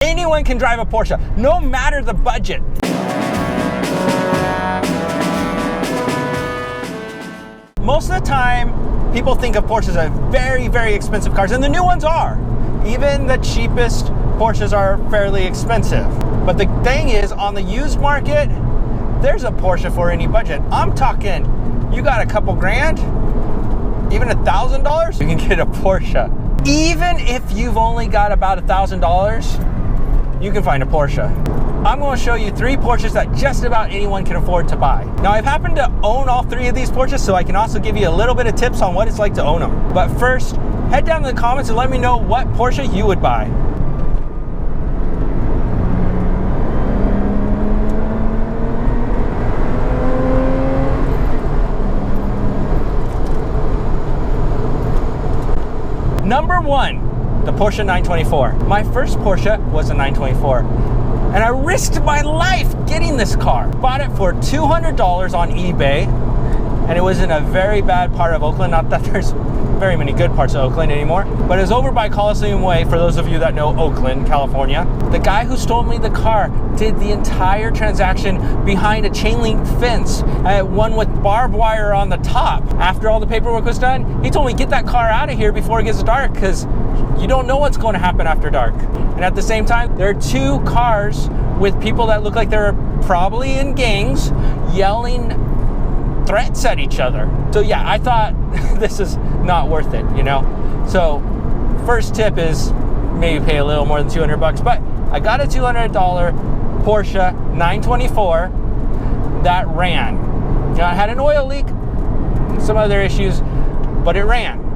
Anyone can drive a Porsche, no matter the budget. Most of the time, people think of Porsches as very, very expensive cars, and the new ones are. Even the cheapest Porsches are fairly expensive. But the thing is, on the used market, there's a Porsche for any budget. I'm talking, you got a couple grand, even $1,000, you can get a Porsche. Even if you've only got about $1,000, you can find a Porsche. I'm going to show you 3 Porsches that just about anyone can afford to buy. Now, I've happened to own all 3 of these Porsches, so I can also give you a little bit of tips on what it's like to own them. But first, head down in the comments and let me know what Porsche you would buy. Number 1, the Porsche 924. My first Porsche was a 924, and I risked my life getting this car. Bought it for $200 on eBay, and it was in a very bad part of Oakland. Not that there's very many good parts of Oakland anymore, but it was over by Coliseum Way, for those of you that know Oakland, California. The guy who stole me the car did the entire transaction behind a chain link fence, one with barbed wire on the top. After all the paperwork was done, he told me, get that car out of here before it gets dark, because you don't know what's going to happen after dark. And at the same time, there are 2 cars with people that look like they're probably in gangs yelling threats at each other. So yeah, I thought this is not worth it, you know? So first tip is maybe pay a little more than $200, but I got a $200 Porsche 924 that ran. You know, I had an oil leak, some other issues, but it ran.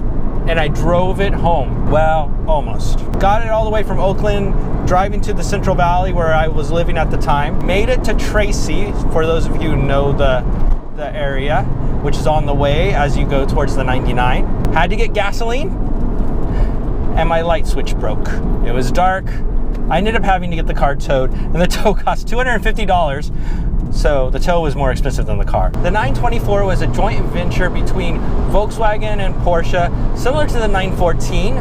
And I drove it home. Well, almost. Got it all the way from Oakland, driving to the Central Valley where I was living at the time. Made it to Tracy, for those of you who know the area, which is on the way as you go towards the 99. Had to get gasoline, and my light switch broke. It was dark. I ended up having to get the car towed, and the tow cost $250, so the tow was more expensive than the car. The 924 was a joint venture between Volkswagen and Porsche, similar to the 914.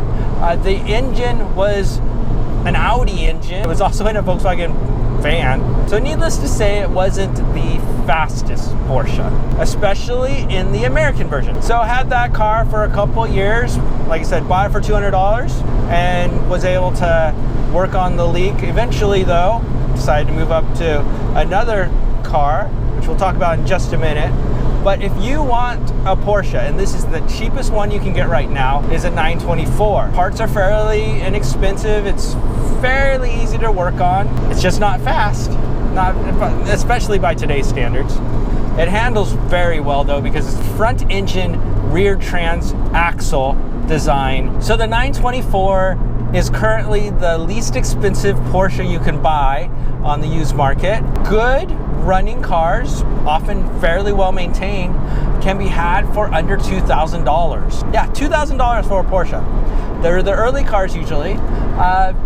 The engine was an Audi engine. It was also in a Volkswagen van. So needless to say, it wasn't the fastest Porsche, especially in the American version. So I had that car for a couple years. Like I said, bought it for $200 and was able to work on the leak. Eventually though, decided to move up to another car, which we'll talk about in just a minute. But if you want a Porsche, and this is the cheapest one you can get right now, is a 924. Parts are fairly inexpensive. It's fairly easy to work on. It's just not fast, especially by today's standards. It handles very well though, because it's front engine, rear transaxle design. So the 924 is currently the least expensive Porsche you can buy on the used market. Good running cars, often fairly well maintained, can be had for under $2,000. Yeah, $2,000 for a Porsche. They're the early cars usually.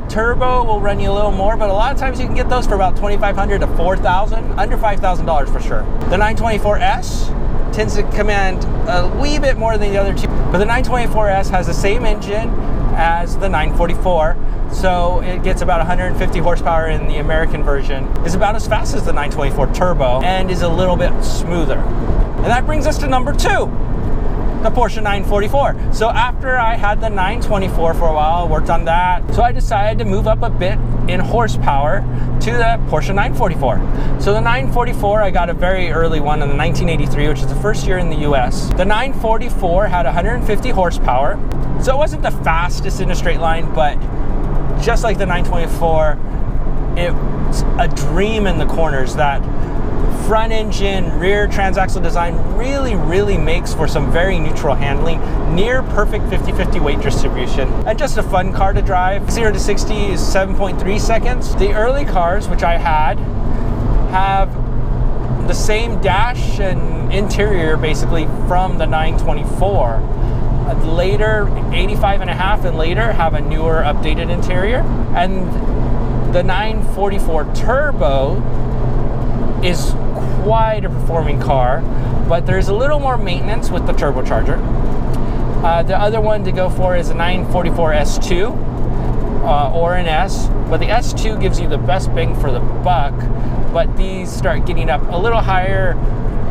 Turbo will run you a little more, but a lot of times you can get those for about $2,500 to $4,000, under $5,000 for sure. The 924S tends to command a wee bit more than the other two, but the 924S has the same engine as the 944, so it gets about 150 horsepower in the American version. Is about as fast as the 924 Turbo and is a little bit smoother. And that brings us to number 2, the Porsche 944. So after I had the 924 for a while, worked on that, so I decided to move up a bit in horsepower to the Porsche 944. So the 944, I got a very early one in the 1983, which is the first year in the US. The 944 had 150 horsepower, so it wasn't the fastest in a straight line, but just like the 924, it's a dream in the corners. That front engine, rear transaxle design really makes for some very neutral handling, near perfect 50-50 weight distribution, and just a fun car to drive. 0 to 60 is 7.3 seconds. The early cars, which I had, have the same dash and interior basically from the 924. Later, 85.5 and later, have a newer updated interior. And the 944 Turbo is quite a performing car, but there's a little more maintenance with the turbocharger. The other one to go for is a 944 S2. or an S, but the S2 gives you the best bang for the buck, but these start getting up a little higher,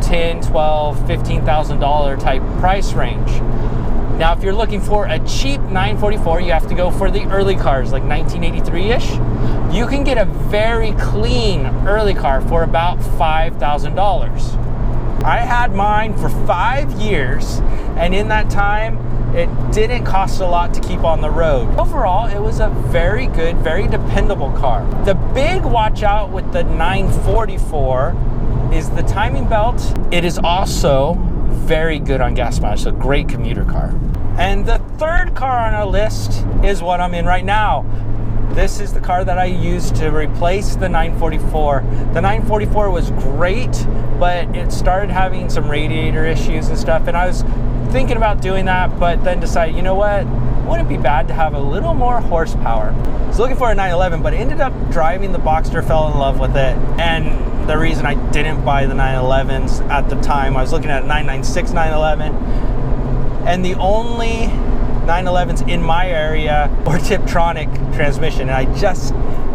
$10,000, $12,000, $15,000 type price range. Now, if you're looking for a cheap 944, you have to go for the early cars, like 1983-ish. You can get a very clean early car for about $5,000. I had mine for 5 years, and in that time, it didn't cost a lot to keep on the road. Overall, it was a very good, very dependable car. The big watch out with the 944 is the timing belt. It is also very good on gas mileage, so great commuter car. And the third car on our list is what I'm in right now. This is the car that I used to replace the 944. The 944 was great, but it started having some radiator issues and stuff, and I was thinking about doing that, but then decided, you know what, wouldn't it be bad to have a little more horsepower. I was looking for a 911, but ended up driving the Boxster, fell in love with it, and the reason I didn't buy the 911s at the time, I was looking at a 996 911, and the only 911s in my area were Tiptronic transmission, and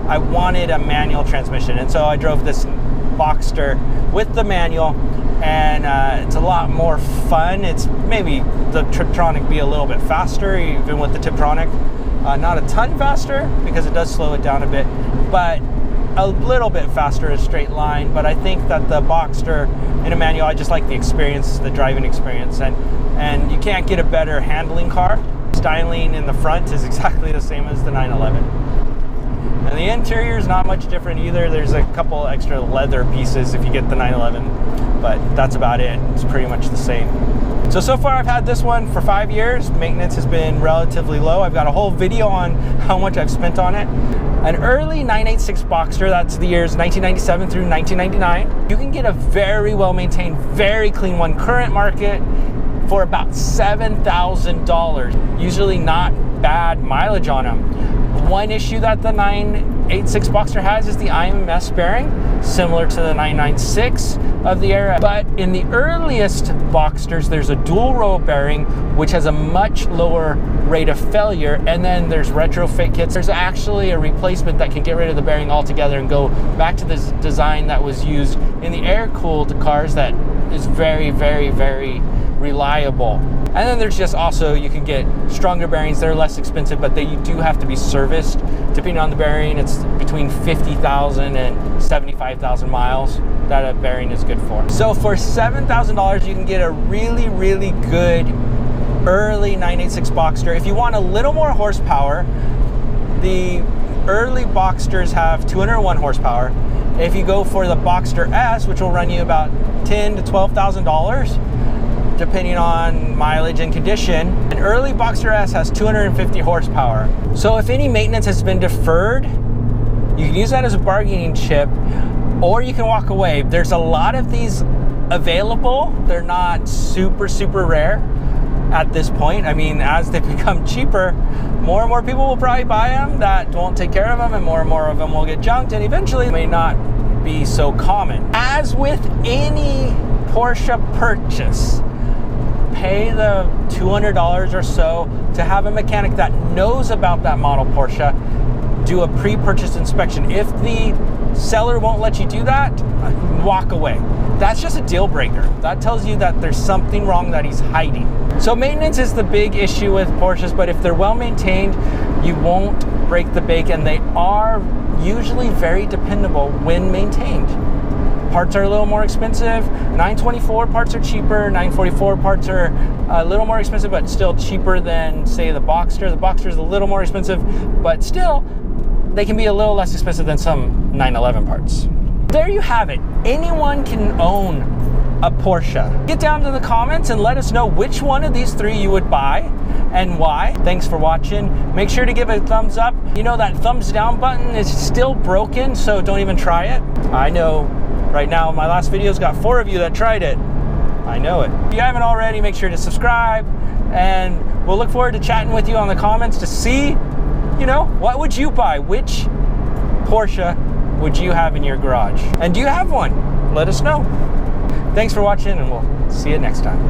I wanted a manual transmission, and so I drove this Boxster with the manual, and it's a lot more fun. It's maybe the Tiptronic be a little bit faster, even with the Tiptronic. Not a ton faster, because it does slow it down a bit, but a little bit faster in a straight line. But I think that the Boxster in a manual, I just like the experience, the driving experience, and you can't get a better handling car. Styling in the front is exactly the same as the 911. And the interior is not much different either. There's a couple extra leather pieces if you get the 911, but that's about it. It's pretty much the same. So far I've had this one for 5 years. Maintenance has been relatively low. I've got a whole video on how much I've spent on it. An early 986 Boxster, that's the years 1997 through 1999. You can get a very well maintained, very clean one, current market, for about $7,000. Usually not bad mileage on them. One issue that the 986 Boxster has is the IMS bearing, similar to the 996 of the era. But in the earliest Boxsters, there's a dual row bearing, which has a much lower rate of failure. And then there's retrofit kits. There's actually a replacement that can get rid of the bearing altogether and go back to the design that was used in the air-cooled cars that is very, very, very reliable. And then there's just also, you can get stronger bearings. They're less expensive, but you do have to be serviced. Depending on the bearing, it's between 50,000 and 75,000 miles that a bearing is good for. So for $7,000, you can get a really, really good early 986 Boxster. If you want a little more horsepower, the early Boxsters have 201 horsepower. If you go for the Boxster S, which will run you about $10,000 to $12,000, depending on mileage and condition, an early Boxster S has 250 horsepower. So if any maintenance has been deferred, you can use that as a bargaining chip, or you can walk away. There's a lot of these available. They're not super, super rare at this point. I mean, as they become cheaper, more and more people will probably buy them that won't take care of them, and more of them will get junked, and eventually they may not be so common. As with any Porsche purchase, pay the $200 or so to have a mechanic that knows about that model Porsche do a pre-purchase inspection. If the seller won't let you do that, walk away. That's just a deal breaker. That tells you that there's something wrong that he's hiding. So maintenance is the big issue with Porsches, but if they're well maintained, you won't break the bank, and they are usually very dependable when maintained. Parts are a little more expensive. 924 parts are cheaper. 944 parts are a little more expensive, but still cheaper than, say, the Boxster. The Boxster is a little more expensive, but still, they can be a little less expensive than some 911 parts. There you have it. Anyone can own a Porsche. Get down to the comments and let us know which one of these three you would buy and why. Thanks for watching. Make sure to give it a thumbs up. You know, that thumbs down button is still broken, so don't even try it. I know. Right now, my last video's got 4 of you that tried it. I know it. If you haven't already, make sure to subscribe, and we'll look forward to chatting with you on the comments to see, you know, what would you buy? Which Porsche would you have in your garage? And do you have one? Let us know. Thanks for watching, and we'll see you next time.